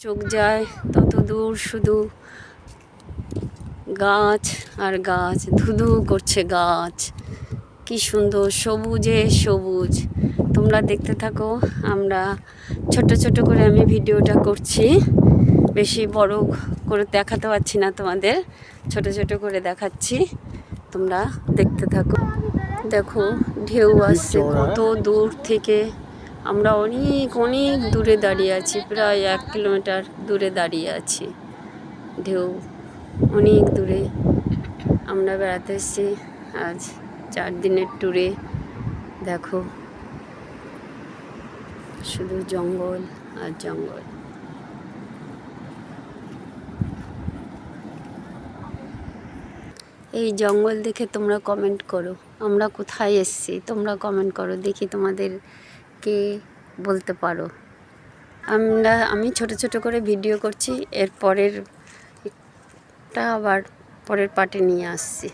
চোখ যায় তত দূর শুধু গাছ আর গাছ, ধুধু করছে গাছ। কি সুন্দর সবুজে সবুজ। তোমরা দেখতে থাকো। আমরা ছোট ছোট করে আমি ভিডিওটা করছি, বেশি বড় করে দেখাতে পারছি না তোমাদের, ছোট ছোট করে দেখাচ্ছি, তোমরা দেখতে থাকো। দেখো ঢেউ আসছে কত দূর থেকে। আমরা অনেক অনেক দূরে দাঁড়িয়ে আছি, প্রায় 1 কিলোমিটার দূরে দাঁড়িয়ে আছি। ঢেউ অনেক দূরে। আমরা বেড়াতে এসেছি আজ 4 দিনের ট্যুরে। দেখো শুধু জঙ্গল আর জঙ্গল। এই জঙ্গল দেখে তোমরা কমেন্ট করো আমরা কোথায় এসেছি, তোমরা কমেন্ট করো দেখি তোমাদের কে বলতে পারো। আমি ছোট ছোট করে ভিডিও করছি, এর পরেরটা আবার পরের পার্টে নিয়ে আসছি।